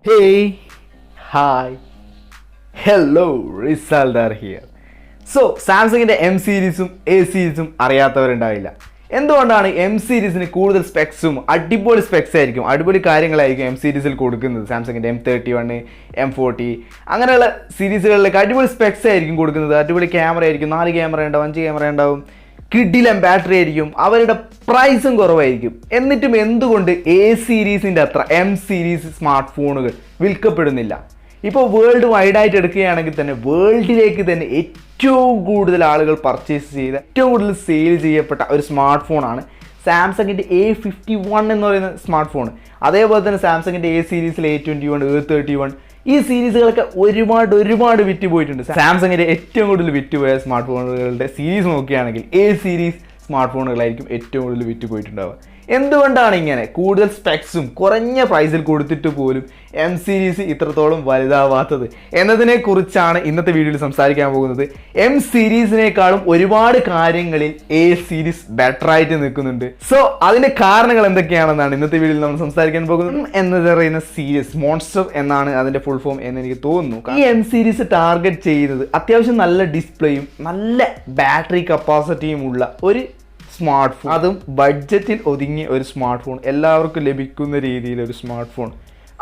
Hey, hi, hello, Rizaldar here. So സാംസങ്ങിൻ്റെ M സീരീസും A സീരീസും അറിയാത്തവരുണ്ടാവില്ല. എന്തുകൊണ്ടാണ് എം സീരീസിന് കൂടുതൽ സ്പെക്സും അടിപൊളി സ്പെക്സ് ആയിരിക്കും, അടിപൊളി കാര്യങ്ങളായിരിക്കും എം സീരീസിൽ കൊടുക്കുന്നത്. സാംസങ്ങിൻ്റെ M31, M40 അങ്ങനെയുള്ള സീരീസുകളിലേക്ക് അടിപൊളി സ്പെക്സ് ആയിരിക്കും കൊടുക്കുന്നത്. അടിപൊളി ക്യാമറ ആയിരിക്കും, 4 ക്യാമറ ഉണ്ടാവും, 5 ക്യാമറ ഉണ്ടാവും, കിഡിലം ബാറ്ററി ആയിരിക്കും, അവരുടെ പ്രൈസും കുറവായിരിക്കും. എന്നിട്ടും എന്തുകൊണ്ട് എ സീരീസിൻ്റെ അത്ര എം സീരീസ് സ്മാർട്ട് ഫോണുകൾ വിൽക്കപ്പെടുന്നില്ല? ഇപ്പോൾ വേൾഡ് വൈഡായിട്ട് എടുക്കുകയാണെങ്കിൽ തന്നെ വേൾഡിലേക്ക് തന്നെ ഏറ്റവും കൂടുതൽ ആളുകൾ പർച്ചേസ് ചെയ്ത, ഏറ്റവും കൂടുതൽ സെയിൽ ചെയ്യപ്പെട്ട ഒരു സ്മാർട്ട് ഫോണാണ് സാംസങ്ങിൻ്റെ A51 എന്ന് പറയുന്ന സ്മാർട്ട് ഫോൺ. അതേപോലെ തന്നെ സാംസങ്ങിൻ്റെ എ സീരീസിൽ A21, A31 ഈ സീരീസുകളൊക്കെ ഒരുപാട് വിറ്റ് പോയിട്ടുണ്ട്. സാംസങ്ങിൻ്റെ ഏറ്റവും കൂടുതൽ വിറ്റ് പോയ സ്മാർട്ട് ഫോണുകളുടെ സീരീസ് നോക്കുകയാണെങ്കിൽ എ സീരീസ് സ്മാർട്ട് ഫോണുകളായിരിക്കും ഏറ്റവും കൂടുതൽ വിറ്റ് പോയിട്ടുണ്ടാവുക. എന്തുകൊണ്ടാണ് ഇങ്ങനെ കൂടുതൽ സ്പെക്സും കുറഞ്ഞ പ്രൈസിൽ കൊടുത്തിട്ട് പോലും എം സീരീസ് ഇത്രത്തോളം വലുതാവാത്തത് എന്നതിനെ കുറിച്ചാണ് ഇന്നത്തെ വീഡിയോയിൽ സംസാരിക്കാൻ പോകുന്നത്. എം സീരീസിനേക്കാളും ഒരുപാട് കാര്യങ്ങളിൽ എ സീരീസ് ബെറ്റർ ആയിട്ട് നിൽക്കുന്നുണ്ട്. സോ അതിന്റെ കാരണങ്ങൾ എന്തൊക്കെയാണെന്നാണ് ഇന്നത്തെ വീഡിയോയിൽ നമ്മൾ സംസാരിക്കാൻ പോകുന്നത്. എന്ന് പറയുന്ന സീരീസ് മോൺസ്റ്റർ എന്നാണ് അതിന്റെ ഫുൾ ഫോം എന്ന് എനിക്ക് തോന്നുന്നു. ഈ എം സീരീസ് ടാർഗറ്റ് ചെയ്യുന്നത് അത്യാവശ്യം നല്ല ഡിസ്പ്ലേയും നല്ല ബാറ്ററി കപ്പാസിറ്റിയും ഉള്ള ഒരു സ്മാർട്ട് ഫോൺ, അതും ബഡ്ജറ്റിൽ ഒതുങ്ങിയ ഒരു സ്മാർട്ട് ഫോൺ, എല്ലാവർക്കും ലഭിക്കുന്ന രീതിയിൽ ഒരു സ്മാർട്ട് ഫോൺ.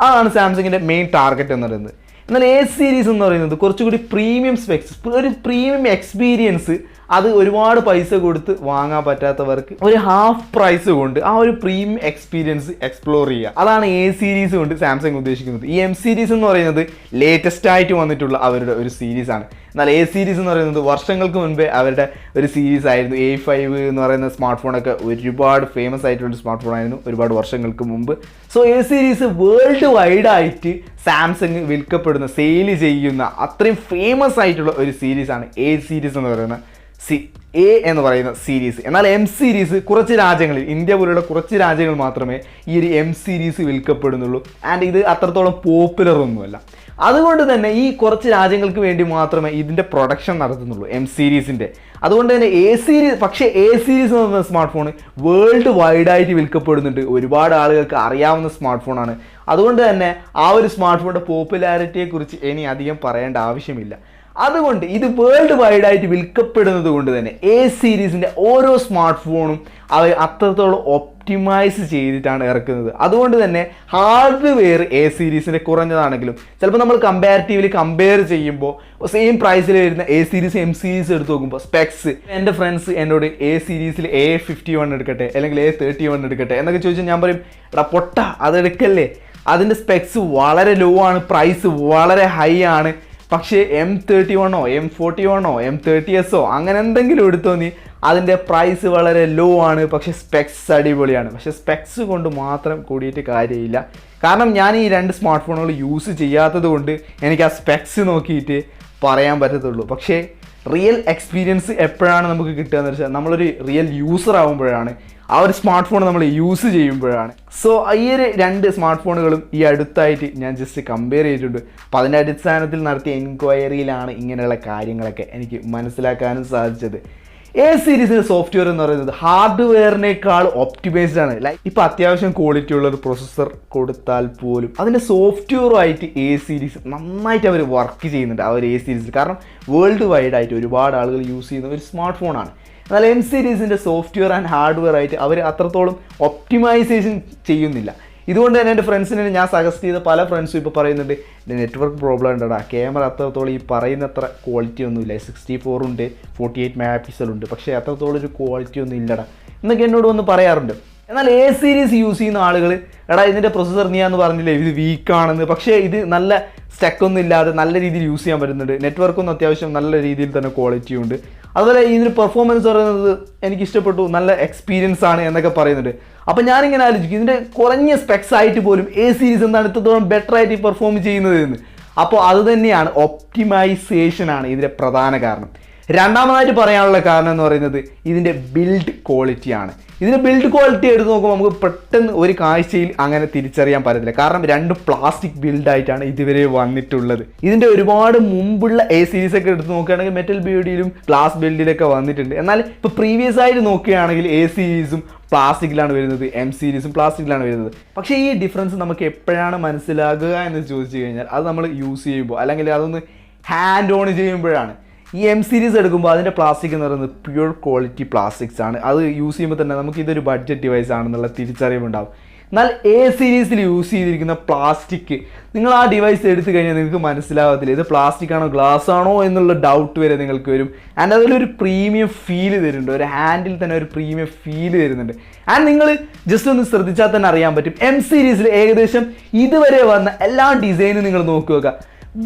അതാണ് സാംസങ്ങിൻ്റെ മെയിൻ ടാർഗറ്റ് എന്ന് പറയുന്നത്. എന്നാൽ എ സീരീസ് എന്ന് പറയുന്നത് കുറച്ചുകൂടി പ്രീമിയം സ്പെക്സ്, ഒരു പ്രീമിയം എക്സ്പീരിയൻസ്, അത് ഒരുപാട് പൈസ കൊടുത്ത് വാങ്ങാൻ പറ്റാത്തവർക്ക് ഒരു ഹാഫ് പ്രൈസ് കൊണ്ട് ആ ഒരു പ്രീമിയം എക്സ്പീരിയൻസ് എക്സ്പ്ലോർ ചെയ്യുക. അതാണ് എ സീരീസ് കൊണ്ട് സാംസങ് ഉദ്ദേശിക്കുന്നത്. ഈ എം സീരീസ് എന്ന് പറയുന്നത് ലേറ്റസ്റ്റ് ആയിട്ട് വന്നിട്ടുള്ള അവരുടെ ഒരു സീരീസാണ്. എന്നാൽ എ സീരീസ് എന്ന് പറയുന്നത് വർഷങ്ങൾക്ക് മുൻപേ അവരുടെ ഒരു സീരീസ് ആയിരുന്നു. A5 എന്ന് പറയുന്ന സ്മാർട്ട് ഫോണൊക്കെ ഒരുപാട് ഫേമസ് ആയിട്ടുള്ള സ്മാർട്ട് ഫോൺ ആയിരുന്നു ഒരുപാട് വർഷങ്ങൾക്ക് മുമ്പ്. സോ എ സീരീസ് വേൾഡ് വൈഡായിട്ട് സാംസങ് വിൽക്കപ്പെടുന്ന, സെയിൽ ചെയ്യുന്ന അത്രയും ഫേമസ് ആയിട്ടുള്ള ഒരു സീരീസാണ് എ സീരീസ് എന്ന് പറയുന്ന എ എന്ന് പറയുന്ന സീരീസ്. എന്നാൽ എം സീരീസ് കുറച്ച് രാജ്യങ്ങളിൽ, ഇന്ത്യ പോലുള്ള കുറച്ച് രാജ്യങ്ങൾ മാത്രമേ ഈ ഒരു എം സീരീസ് വിൽക്കപ്പെടുന്നുള്ളൂ. ആൻഡ് ഇത് അത്രത്തോളം പോപ്പുലർ ഒന്നുമല്ല. അതുകൊണ്ട് തന്നെ ഈ കുറച്ച് രാജ്യങ്ങൾക്ക് വേണ്ടി മാത്രമേ ഇതിൻ്റെ പ്രൊഡക്ഷൻ നടത്തുന്നുള്ളൂ എം സീരീസിൻ്റെ. അതുകൊണ്ട് തന്നെ എ സീരീസ് എന്ന് പറയുന്ന സ്മാർട്ട് ഫോൺ വേൾഡ് വൈഡായിട്ട് വിൽക്കപ്പെടുന്നുണ്ട്. ഒരുപാട് ആളുകൾക്ക് അറിയാവുന്ന സ്മാർട്ട് ഫോണാണ്. അതുകൊണ്ട് തന്നെ ആ ഒരു സ്മാർട്ട് ഫോണിൻ്റെ പോപ്പുലാരിറ്റിയെക്കുറിച്ച് ഇനി അധികം പറയേണ്ട ആവശ്യമില്ല. അതുകൊണ്ട് ഇത് വേൾഡ് വൈഡായിട്ട് വിൽക്കപ്പെടുന്നത് കൊണ്ട് തന്നെ എ സീരീസിൻ്റെ ഓരോ സ്മാർട്ട് ഫോണും അവർ അത്രത്തോളം ഒപ്റ്റിമൈസ് ചെയ്തിട്ടാണ് ഇറക്കുന്നത്. അതുകൊണ്ട് തന്നെ ഹാർഡ്വെയർ എ സീരീസിൻ്റെ കുറഞ്ഞതാണെങ്കിലും ചിലപ്പോൾ നമ്മൾ കമ്പയർ ചെയ്യുമ്പോൾ സെയിം പ്രൈസിൽ വരുന്ന എ സീരീസ് എം സീരീസ് എടുത്ത് നോക്കുമ്പോൾ സ്പെക്സ്, എൻ്റെ ഫ്രണ്ട്സ് എന്നോട് എ സീരീസിൽ A51 എടുക്കട്ടെ അല്ലെങ്കിൽ A31 എടുക്കട്ടെ എന്നൊക്കെ ചോദിച്ചാൽ ഞാൻ പറയും, എടാ പൊട്ട അതെടുക്കല്ലേ, അതിൻ്റെ സ്പെക്സ് വളരെ ലോ ആണ്, പ്രൈസ് വളരെ ഹൈ ആണ്. പക്ഷേ M31 M41 M30s അങ്ങനെ എന്തെങ്കിലും എടുത്തോ നീ, അതിൻ്റെ പ്രൈസ് വളരെ ലോ ആണ്, പക്ഷേ സ്പെക്സ് അടിപൊളിയാണ്. പക്ഷേ സ്പെക്സ് കൊണ്ട് മാത്രം കൂടിയിട്ട് കാര്യമില്ല. കാരണം ഞാൻ ഈ രണ്ട് സ്മാർട്ട് ഫോണുകൾ യൂസ് ചെയ്യാത്തത് കൊണ്ട് എനിക്ക് ആ സ്പെക്സ് നോക്കിയിട്ട് പറയാൻ പറ്റത്തുള്ളൂ. പക്ഷേ റിയൽ എക്സ്പീരിയൻസ് എപ്പോഴാണ് നമുക്ക് കിട്ടുക എന്ന് വെച്ചാൽ നമ്മളൊരു റിയൽ യൂസർ ആകുമ്പോഴാണ്, ആ ഒരു സ്മാർട്ട് ഫോൺ നമ്മൾ യൂസ് ചെയ്യുമ്പോഴാണ്. സോ ഈ ഒരു രണ്ട് സ്മാർട്ട് ഫോണുകളും ഈ അടുത്തായിട്ട് ഞാൻ ജസ്റ്റ് കമ്പയർ ചെയ്തിട്ടുണ്ട്. അപ്പോൾ അതിൻ്റെ അടിസ്ഥാനത്തിൽ നടത്തിയ എൻക്വയറിയിലാണ് ഇങ്ങനെയുള്ള കാര്യങ്ങളൊക്കെ എനിക്ക് മനസ്സിലാക്കാനും സാധിച്ചത്. എ സീരീസിൻ്റെ സോഫ്റ്റ്വെയർ എന്ന് പറയുന്നത് ഹാർഡ്വെയറിനേക്കാൾ ഒപ്റ്റിമൈസ്ഡ് ആണ്. ലൈക്ക് ഇപ്പോൾ അത്യാവശ്യം ക്വാളിറ്റി ഉള്ള ഒരു പ്രൊസസ്സർ കൊടുത്താൽ പോലും അതിൻ്റെ സോഫ്റ്റ്വെയറുമായിട്ട് എ സീരീസ് നന്നായിട്ട് അവർ വർക്ക് ചെയ്യുന്നുണ്ട്. ആ ഒരു എ സീരീസിൽ, കാരണം വേൾഡ് വൈഡായിട്ട് ഒരുപാട് ആളുകൾ യൂസ് ചെയ്യുന്ന ഒരു സ്മാർട്ട് ഫോണാണ്. എന്നാൽ എം സീരീസിൻ്റെ സോഫ്റ്റ്വെയർ ആൻഡ് ഹാർഡ്വെയർ ആയിട്ട് അവർ അത്രത്തോളം ഒപ്റ്റിമൈസേഷൻ ചെയ്യുന്നില്ല. ഇതുകൊണ്ട് തന്നെ എൻ്റെ ഫ്രണ്ട്സിനെ ഞാൻ സജസ്റ്റ് ചെയ്ത പല ഫ്രണ്ട്സും ഇപ്പോൾ പറയുന്നുണ്ട്, നെറ്റ്വർക്ക് പ്രോബ്ലം ഉണ്ടടാ, ക്യാമറ അത്രത്തോളം ഈ പറയുന്നത്ര ക്വാളിറ്റി ഒന്നുമില്ല, 64 ഉണ്ട്, 48 MP ഉണ്ട്, പക്ഷേ അത്രത്തോളം ഒരു ക്വാളിറ്റി ഒന്നും ഇല്ലടാ എന്നൊക്കെ എന്നോട് വന്ന് പറയാറുണ്ട്. എന്നാൽ എ സീരീസ് യൂസ് ചെയ്യുന്ന ആളുകൾ, എടാ ഇതിൻ്റെ പ്രൊസസ്സർ നീയാന്ന് പറഞ്ഞില്ലേ ഇത് വീക്കാണെന്ന്, പക്ഷേ ഇത് നല്ല സ്റ്റക്കൊന്നും ഇല്ലാതെ നല്ല രീതിയിൽ യൂസ് ചെയ്യാൻ പറ്റുന്നുണ്ട്, നെറ്റ്വർക്കൊന്നും അത്യാവശ്യം നല്ല രീതിയിൽ തന്നെ ക്വാളിറ്റി ഉണ്ട്, അതുപോലെ ഇതിൻ്റെ പെർഫോമൻസ് പറയുന്നത് എനിക്ക് ഇഷ്ടപ്പെട്ടു, നല്ല എക്സ്പീരിയൻസ് ആണ് എന്നൊക്കെ പറയുന്നുണ്ട്. അപ്പോൾ ഞാനിങ്ങനെ ആലോചിക്കും, ഇതിൻ്റെ കുറഞ്ഞ സ്പെക്സ് ആയിട്ട് പോലും എ സീരീസ് എന്താണ് ഇത്രത്തോളം ബെറ്റർ ആയിട്ട് പെർഫോം ചെയ്യുന്നത് എന്ന്. അപ്പോൾ അത് തന്നെയാണ്, ഒപ്റ്റിമൈസേഷനാണ് ഇതിൻ്റെ പ്രധാന കാരണം. രണ്ടാമതായിട്ട് പറയാനുള്ള കാരണം എന്ന് പറയുന്നത് ഇതിൻ്റെ ബിൽഡ് ക്വാളിറ്റിയാണ്. ഇതിൻ്റെ ബിൽഡ് ക്വാളിറ്റി എടുത്ത് നോക്കുമ്പോൾ നമുക്ക് പെട്ടെന്ന് ഒരു കാഴ്ചയിൽ അങ്ങനെ തിരിച്ചറിയാൻ പറ്റത്തില്ല. കാരണം രണ്ട് പ്ലാസ്റ്റിക് ബിൽഡായിട്ടാണ് ഇതുവരെ വന്നിട്ടുള്ളത്. ഇതിൻ്റെ ഒരുപാട് മുമ്പുള്ള എ സീരീസ് ഒക്കെ എടുത്ത് നോക്കുകയാണെങ്കിൽ മെറ്റൽ ബിൽഡിലും ഗ്ലാസ് ബിൽഡിലൊക്കെ വന്നിട്ടുണ്ട്. എന്നാൽ ഇപ്പോൾ പ്രീവിയസ് ആയിട്ട് നോക്കുകയാണെങ്കിൽ എ സീരീസും പ്ലാസ്റ്റിക്കിലാണ് വരുന്നത്, എം സീരീസും പ്ലാസ്റ്റിക്കിലാണ് വരുന്നത്. പക്ഷേ ഈ ഡിഫറൻസ് നമുക്ക് എപ്പോഴാണ് മനസ്സിലാകുക എന്ന് ചോദിച്ചു കഴിഞ്ഞാൽ അത് നമ്മൾ യൂസ് ചെയ്യുമ്പോൾ അല്ലെങ്കിൽ അതൊന്ന് ഹാൻഡ് ഓൺ ചെയ്യുമ്പോഴാണ്. ഈ എം സീരീസ് എടുക്കുമ്പോൾ അതിൻ്റെ പ്ലാസ്റ്റിക് എന്ന് പറയുന്നത് പ്യുവർ ക്വാളിറ്റി പ്ലാസ്റ്റിക്സ് ആണ്. അത് യൂസ് ചെയ്യുമ്പോൾ തന്നെ നമുക്ക് ഇതൊരു ബഡ്ജറ്റ് ഡിവൈസ് ആണെന്നുള്ള തിരിച്ചറിവുണ്ടാവും. എന്നാൽ എ സീരീസിൽ യൂസ് ചെയ്തിരിക്കുന്ന പ്ലാസ്റ്റിക് നിങ്ങൾ ആ ഡിവൈസ് എടുത്തു കഴിഞ്ഞാൽ നിങ്ങൾക്ക് മനസ്സിലാകത്തില്ല ഇത് പ്ലാസ്റ്റിക് ആണോ ഗ്ലാസ് ആണോ എന്നുള്ള ഡൗട്ട് വരെ നിങ്ങൾക്ക് വരും. ആൻഡ് അതിലൊരു പ്രീമിയം ഫീൽ തരുന്നുണ്ട്, ഒരു ഹാൻഡിൽ തന്നെ ഒരു പ്രീമിയം ഫീൽ തരുന്നുണ്ട്. ആൻഡ് നിങ്ങൾ ജസ്റ്റ് ഒന്ന് ശ്രദ്ധിച്ചാൽ തന്നെ അറിയാൻ പറ്റും എം സീരീസിൽ ഏകദേശം ഇതുവരെ വന്ന എല്ലാ ഡിസൈനും നിങ്ങൾ നോക്കുക,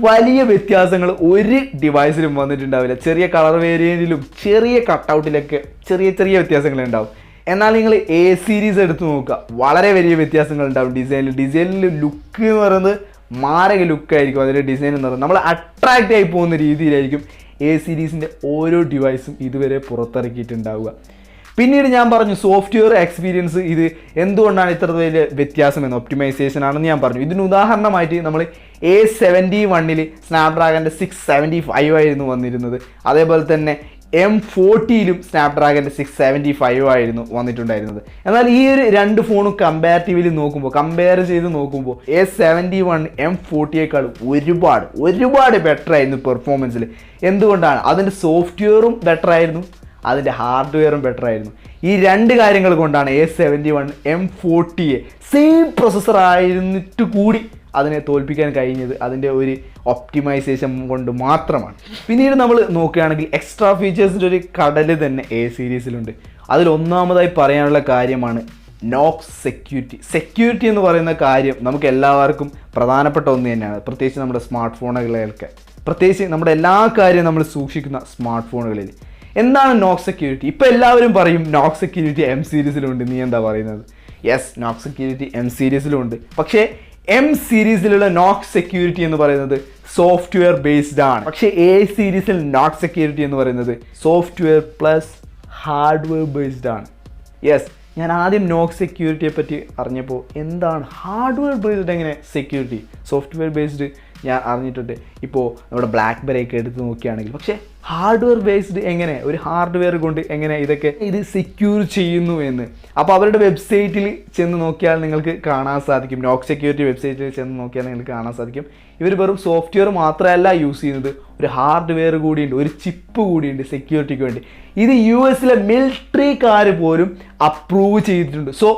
വലിയ വ്യത്യാസങ്ങൾ ഒരു ഡിവൈസിലും വന്നിട്ടുണ്ടാവില്ല. ചെറിയ കളർ വേരിയൻറ്റിലും ചെറിയ കട്ടൗട്ടിലൊക്കെ ചെറിയ ചെറിയ വ്യത്യാസങ്ങളുണ്ടാവും. എന്നാൽ നിങ്ങൾ എ സീരീസ് എടുത്ത് നോക്കുക, വളരെ വലിയ വ്യത്യാസങ്ങൾ ഉണ്ടാവും ഡിസൈനിൽ ലുക്ക് എന്ന് പറയുന്നത് മാരക ലുക്കായിരിക്കും. അതിൻ്റെ ഡിസൈൻ എന്ന് പറയുന്നത് നമ്മൾ അട്രാക്റ്റ് ആയി പോകുന്ന രീതിയിലായിരിക്കും എ സീരീസിൻ്റെ ഓരോ ഡിവൈസും ഇതുവരെ പുറത്തിറക്കിയിട്ടുണ്ടാവുക. പിന്നീട് ഞാൻ പറഞ്ഞു സോഫ്റ്റ്വെയർ എക്സ്പീരിയൻസ് ഇത് എന്തുകൊണ്ടാണ് ഇത്ര വലിയ വ്യത്യാസമെന്ന്, ഒപ്റ്റിമൈസേഷൻ ആണെന്ന് ഞാൻ പറഞ്ഞു. ഇതിന് ഉദാഹരണമായിട്ട് നമ്മൾ A71 സ്നാപ്ഡ്രാഗൻ്റെ 675 ആയിരുന്നു വന്നിരുന്നത്. അതേപോലെ തന്നെ M40 സ്നാപ്ഡ്രാഗൻ്റെ 675 ആയിരുന്നു വന്നിട്ടുണ്ടായിരുന്നത്. എന്നാൽ ഈ ഒരു രണ്ട് ഫോണും കമ്പയർ ചെയ്ത് നോക്കുമ്പോൾ A71 M40 ഒരുപാട് ബെറ്റർ ആയിരുന്നു പെർഫോമൻസിൽ. എന്തുകൊണ്ടാണ്? അതിൻ്റെ സോഫ്റ്റ്വെയറും ബെറ്റർ ആയിരുന്നു, അതിൻ്റെ ഹാർഡ്വെയറും ബെറ്റർ ആയിരുന്നു. ഈ രണ്ട് കാര്യങ്ങൾ കൊണ്ടാണ് A71 M40 സെയിം പ്രൊസസ്സർ ആയിരുന്നിട്ട് കൂടി അതിനെ തോൽപ്പിക്കാൻ കഴിഞ്ഞത് അതിൻ്റെ ഒരു ഒപ്റ്റിമൈസേഷൻ കൊണ്ട് മാത്രമാണ്. പിന്നീട് നമ്മൾ നോക്കുകയാണെങ്കിൽ എക്സ്ട്രാ ഫീച്ചേഴ്സിൻ്റെ ഒരു കടൽ തന്നെ എ സീരീസിലുണ്ട്. അതിലൊന്നാമതായി പറയാനുള്ള കാര്യമാണ് നോക്സ് സെക്യൂരിറ്റി എന്ന് പറയുന്ന കാര്യം നമുക്ക് എല്ലാവർക്കും പ്രധാനപ്പെട്ട ഒന്ന് തന്നെയാണ്. പ്രത്യേകിച്ച് നമ്മുടെ സ്മാർട്ട് ഫോണുകളിലൊക്കെ, പ്രത്യേകിച്ച് നമ്മുടെ എല്ലാ കാര്യവും നമ്മൾ സൂക്ഷിക്കുന്ന സ്മാർട്ട് ഫോണുകളിൽ. എന്താണ് നോക്സ് സെക്യൂരിറ്റി? ഇപ്പോൾ എല്ലാവരും പറയും നോക്സ് സെക്യൂരിറ്റി എം സീരീസിലുണ്ട്, നീ എന്താ പറയുന്നത്? യെസ്, നോക്സ് സെക്യൂരിറ്റി എം സീരീസിലുണ്ട്. പക്ഷേ എം സീരീസിലുള്ള നോക്സ് സെക്യൂരിറ്റി എന്ന് പറയുന്നത് സോഫ്റ്റ്വെയർ ബേസ്ഡ് ആണ്. പക്ഷേ എ സീരീസിൽ നോക്സ് സെക്യൂരിറ്റി എന്ന് പറയുന്നത് സോഫ്റ്റ്വെയർ പ്ലസ് ഹാർഡ്വെയർ ബേസ്ഡ് ആണ്. യെസ്, ഞാൻ ആദ്യം നോക്സ് സെക്യൂരിറ്റിയെ പറ്റി അറിഞ്ഞപ്പോൾ എന്താണ് ഹാർഡ്വെയർ ബേസ്ഡ്, എങ്ങനെ സെക്യൂരിറ്റി? സോഫ്റ്റ്വെയർ ബേസ്ഡ് ഞാൻ അറിഞ്ഞിട്ടുണ്ട്, ഇപ്പോൾ നമ്മുടെ ബ്ലാക്ക്ബെറിയൊക്കെ എടുത്ത് നോക്കുകയാണെങ്കിൽ. പക്ഷേ ഹാർഡ്വെയർ ബേസ്ഡ് എങ്ങനെ, ഒരു ഹാർഡ്വെയർ കൊണ്ട് എങ്ങനെ ഇത് സെക്യൂർ ചെയ്യുന്നു എന്ന്. അപ്പോൾ അവരുടെ വെബ്സൈറ്റിൽ ചെന്ന് നോക്കിയാൽ നിങ്ങൾക്ക് കാണാൻ സാധിക്കും, നോക്സ് സെക്യൂരിറ്റി വെബ്സൈറ്റിൽ ചെന്ന് നോക്കിയാൽ നിങ്ങൾക്ക് കാണാൻ സാധിക്കും ഇവർ വെറും സോഫ്റ്റ്വെയർ മാത്രമല്ല യൂസ് ചെയ്യുന്നത്, ഒരു ഹാർഡ്വെയർ കൂടിയുണ്ട്, ഒരു ചിപ്പ് കൂടിയുണ്ട് സെക്യൂരിറ്റിക്ക് വേണ്ടി. ഇത് US മിലിറ്ററിക്കാർ പോലും അപ്രൂവ് ചെയ്തിട്ടുണ്ട്. സോ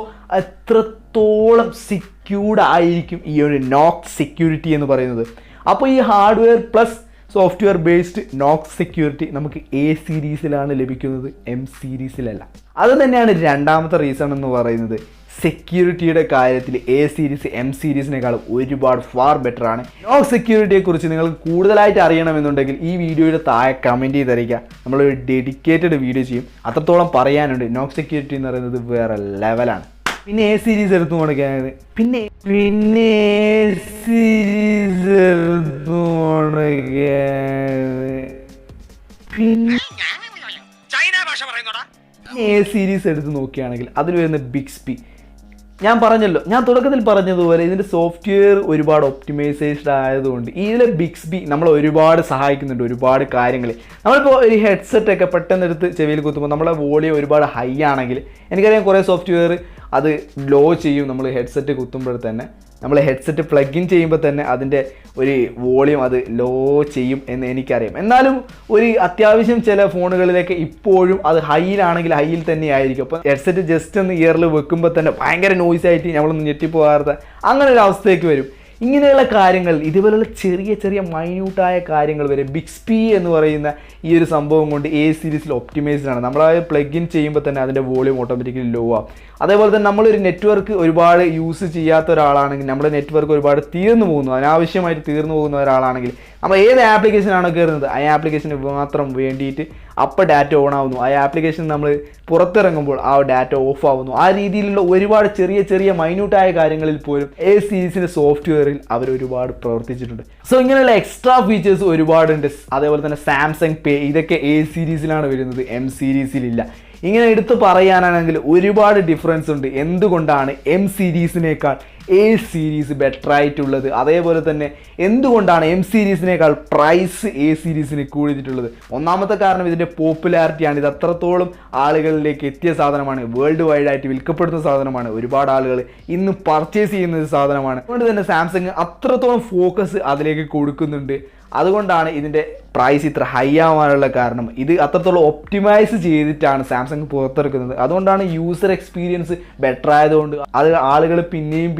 എത്രത്തോളം സെക്യൂർഡ് ആയിരിക്കും ഈ ഒരു നോക്സ് സെക്യൂരിറ്റി എന്ന് പറയുന്നത്. അപ്പോൾ ഈ hardware plus software based Knox security നമുക്ക് എ സീരീസിലാണ് ലഭിക്കുന്നത്, എം സീരീസിലല്ല. അത് തന്നെയാണ് രണ്ടാമത്തെ റീസൺ എന്ന് പറയുന്നത്. സെക്യൂരിറ്റിയുടെ കാര്യത്തിൽ എ സീരീസ് എം സീരീസിനേക്കാളും ഒരുപാട് ഫാർ ബെറ്റർ ആണ്. നോക്സ് സെക്യൂരിറ്റിയെ കുറിച്ച് നിങ്ങൾക്ക് കൂടുതലായിട്ട് അറിയണമെന്നുണ്ടെങ്കിൽ ഈ വീഡിയോയുടെ താഴെ കമൻറ്റ് ചെയ്തറിയിക്കുക, നമ്മളൊരു ഡെഡിക്കേറ്റഡ് വീഡിയോ ചെയ്യും. അത്രത്തോളം പറയാനുണ്ട്. നോക്സ് സെക്യൂരിറ്റി എന്ന് പറയുന്നത് വേറെ ലെവലാണ്. പിന്നെ എ സീരീസ് എടുത്തു കൊടുക്കുകയാണ്, പിന്നെ എ സീരീസ് എടുത്ത് നോക്കുകയാണെങ്കിൽ അതിൽ വരുന്ന ബിക്സ്ബി, ഞാൻ തുടക്കത്തിൽ പറഞ്ഞതുപോലെ ഇതിൻ്റെ സോഫ്റ്റ്വെയർ ഒരുപാട് ഒപ്റ്റിമൈസേഷൻ ആയതുകൊണ്ട് ഇതിലെ ബിക്സ്ബി നമ്മളെ ഒരുപാട് സഹായിക്കുന്നുണ്ട് ഒരുപാട് കാര്യങ്ങൾ. നമ്മളിപ്പോൾ ഒരു ഹെഡ്സെറ്റ് ഒക്കെ പെട്ടെന്ന് എടുത്ത് ചെവിയിൽ കുത്തുമ്പോൾ നമ്മളെ വോളിയം ഒരുപാട് ഹൈ ആണെങ്കിൽ എനിക്കറിയാം കുറേ സോഫ്റ്റ്വെയർ അത് ലോ ചെയ്യും. നമ്മൾ ഹെഡ്സെറ്റ് കുത്തുമ്പോൾ തന്നെ, നമ്മൾ ഹെഡ്സെറ്റ് പ്ലഗ് ഇൻ ചെയ്യുമ്പോൾ തന്നെ അതിൻ്റെ ഒരു വോളിയം അത് ലോ ചെയ്യും എന്ന് എനിക്കറിയാം. എന്നാലും ഒരു അത്യാവശ്യം ചില ഫോണുകളിലേക്ക് ഇപ്പോഴും അത് ഹൈയിലാണെങ്കിൽ ഹൈയിൽ തന്നെ ആയിരിക്കും. അപ്പോൾ ഹെഡ്സെറ്റ് ജസ്റ്റ് ഒന്ന് ഇയറിൽ വെക്കുമ്പോൾ തന്നെ ഭയങ്കര നോയ്സ് ആയിട്ട് നമ്മളൊന്ന് ഞെട്ടിപ്പോകാത്ത അങ്ങനെ ഒരു അവസ്ഥയ്ക്ക് വരും. ഇങ്ങനെയുള്ള കാര്യങ്ങൾ, ഇതുപോലുള്ള ചെറിയ ചെറിയ മൈന്യൂട്ടായ കാര്യങ്ങൾ വരെ ബിക്സ്ബി എന്ന് പറയുന്ന ഈ ഒരു സംഭവം കൊണ്ട് എ സീരീസിൽ ഒപ്റ്റിമൈസ്ഡ് ആണ്. നമ്മൾ പ്ലഗ് ഇൻ ചെയ്യുമ്പോൾ തന്നെ അതിൻ്റെ വോളിയം ഓട്ടോമാറ്റിക്കലി ലോ ആവും. അതേപോലെ തന്നെ നമ്മളൊരു നെറ്റ്വർക്ക് ഒരുപാട് യൂസ് ചെയ്യാത്ത ഒരാളാണെങ്കിൽ, നമ്മുടെ നെറ്റ്വർക്ക് ഒരുപാട് അനാവശ്യമായിട്ട് തീർന്നു പോകുന്ന ഒരാളാണെങ്കിൽ നമ്മൾ ഏത് ആപ്ലിക്കേഷനാണോ കയറുന്നത് ആ ആപ്ലിക്കേഷന് മാത്രം വേണ്ടിയിട്ട് അപ്പോൾ ഡാറ്റ ഓൺ ആവുന്നു, ആ ആപ്ലിക്കേഷൻ നമ്മൾ പുറത്തിറങ്ങുമ്പോൾ ആ ഡാറ്റ ഓഫ് ആവുന്നു. ആ രീതിയിലുള്ള ഒരുപാട് ചെറിയ ചെറിയ മൈന്യൂട്ടായ കാര്യങ്ങളിൽ പോലും എ സീരീസിൻ്റെ സോഫ്റ്റ്വെയറിൽ അവർ ഒരുപാട് പ്രവർത്തിച്ചിട്ടുണ്ട്. സോ ഇങ്ങനെയുള്ള എക്സ്ട്രാ ഫീച്ചേഴ്സ് ഒരുപാടുണ്ട്. അതേപോലെ തന്നെ സാംസങ് പേ ഇതൊക്കെ എ സീരീസിലാണ് വരുന്നത്, എം സീരീസിലില്ല. ഇങ്ങനെ എടുത്തു പറയാനാണെങ്കിൽ ഒരുപാട് ഡിഫറൻസ് ഉണ്ട്. എന്തുകൊണ്ടാണ് എം സീരീസിനേക്കാൾ എ സീരീസ് ബെറ്റർ ആയിട്ടുള്ളത്, അതേപോലെ തന്നെ എന്തുകൊണ്ടാണ് എം സീരീസിനേക്കാൾ പ്രൈസ് എ സീരീസിന് കൂടിയിട്ടുള്ളത്. ഒന്നാമത്തെ കാരണം ഇതിൻ്റെ പോപ്പുലാരിറ്റിയാണ്. ഇത് അത്രത്തോളം ആളുകളിലേക്ക് എത്തിയ സാധനമാണ്, വേൾഡ് വൈഡ് ആയിട്ട് വിൽക്കപ്പെടുന്ന സാധനമാണ്, ഒരുപാട് ആളുകൾ ഇന്ന് പർച്ചേസ് ചെയ്യുന്ന ഒരു സാധനമാണ്. അതുകൊണ്ട് തന്നെ സാംസങ് അത്രത്തോളം ഫോക്കസ് അതിലേക്ക് കൊടുക്കുന്നുണ്ട്. അതുകൊണ്ടാണ് ഇതിൻ്റെ പ്രൈസ് ഇത്ര ഹൈ ആവാനുള്ള കാരണം. ഇത് അത്രത്തോളം ഒപ്റ്റിമൈസ് ചെയ്തിട്ടാണ് സാംസങ് പുറത്തിറക്കുന്നത്. അതുകൊണ്ടാണ് യൂസർ എക്സ്പീരിയൻസ് ബെറ്റർ ആയതുകൊണ്ട് അത് ആളുകൾ പിന്നെയും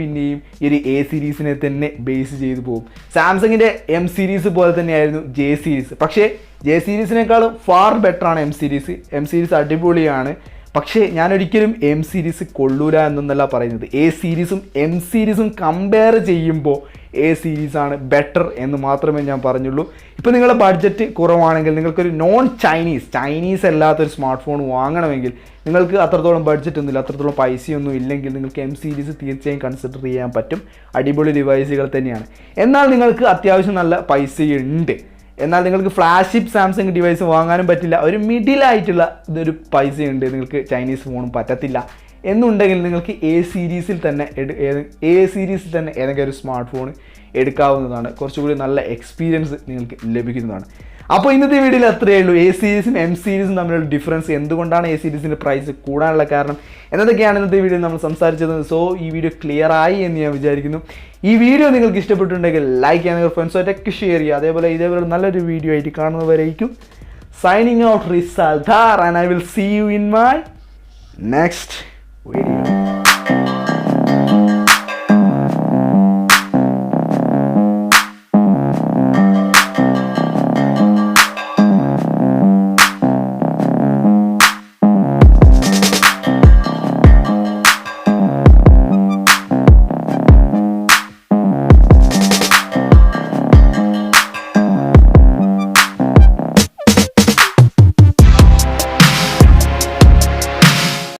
ഈ ഒരു എ സീരീസിനെ തന്നെ ബേസ് ചെയ്ത് പോകും. സാംസങ്ങിൻ്റെ എം സീരീസ് പോലെ തന്നെയായിരുന്നു ജെ സീരീസ്. പക്ഷേ ജെ സീരീസിനേക്കാളും ഫാർ ബെറ്ററാണ് എം സീരീസ്. എം സീരീസ് അടിപൊളിയാണ്. പക്ഷേ ഞാനൊരിക്കലും എം സീരീസ് കൊള്ളൂല എന്നൊന്നല്ല പറയുന്നത്. എ സീരീസും എം സീരീസും കമ്പയർ ചെയ്യുമ്പോൾ എ സീരീസാണ് ബെറ്റർ എന്ന് മാത്രമേ ഞാൻ പറഞ്ഞുള്ളൂ. ഇപ്പോൾ നിങ്ങളുടെ ബഡ്ജറ്റ് കുറവാണെങ്കിൽ, നിങ്ങൾക്കൊരു നോൺ ചൈനീസ് അല്ലാത്തൊരു സ്മാർട്ട് ഫോൺ വാങ്ങണമെങ്കിൽ, നിങ്ങൾക്ക് അത്രത്തോളം ബഡ്ജറ്റ് ഒന്നുമില്ല, അത്രത്തോളം പൈസയൊന്നും ഇല്ലെങ്കിൽ നിങ്ങൾക്ക് എം സീരീസ് തീർച്ചയായും കൺസിഡർ ചെയ്യാൻ പറ്റും. അടിപൊളി ഡിവൈസുകൾ തന്നെയാണ്. എന്നാൽ നിങ്ങൾക്ക് അത്യാവശ്യം നല്ല പൈസയുണ്ട്, എന്നാൽ നിങ്ങൾക്ക് ഫ്ലാഗ്ഷിപ്പ് സാംസങ് ഡിവൈസ് വാങ്ങാനും പറ്റില്ല, ഒരു മിഡിലായിട്ടുള്ള ഇതൊരു പൈസയുണ്ട്, നിങ്ങൾക്ക് ചൈനീസ് ഫോണും പറ്റത്തില്ല എന്നുണ്ടെങ്കിൽ നിങ്ങൾക്ക് എ സീരീസിൽ തന്നെ ഏതെങ്കിലും ഒരു സ്മാർട്ട് ഫോൺ എടുക്കാവുന്നതാണ്. കുറച്ചുകൂടി നല്ല എക്സ്പീരിയൻസ് നിങ്ങൾക്ക് ലഭിക്കുന്നതാണ്. അപ്പോൾ ഇന്നത്തെ വീഡിയോയിൽ അത്രയേ ഉള്ളൂ. എ സീരീസും എം സീരീസും തമ്മിലുള്ള ഡിഫറൻസ്, എന്തുകൊണ്ടാണ് എ സീരീസിൻ്റെ പ്രൈസ് കൂടാനുള്ള കാരണം എന്നതൊക്കെയാണ് ഇന്നത്തെ വീഡിയോയിൽ നമ്മൾ സംസാരിച്ചത്. സോ ഈ വീഡിയോ ക്ലിയർ ആയി എന്ന് ഞാൻ വിചാരിക്കുന്നു. ഈ വീഡിയോ നിങ്ങൾക്ക് ഇഷ്ടപ്പെട്ടിട്ടുണ്ടെങ്കിൽ ലൈക്ക് ചെയ്യാൻ, നിങ്ങൾ ഫ്രണ്ട്സുമായിട്ടൊക്കെ ഷെയർ ചെയ്യുക. ഇതേപോലെ നല്ലൊരു വീഡിയോ ആയിട്ട് കാണുന്നവരായിരിക്കും. Signing out Risaldar, and I will see you in my next video.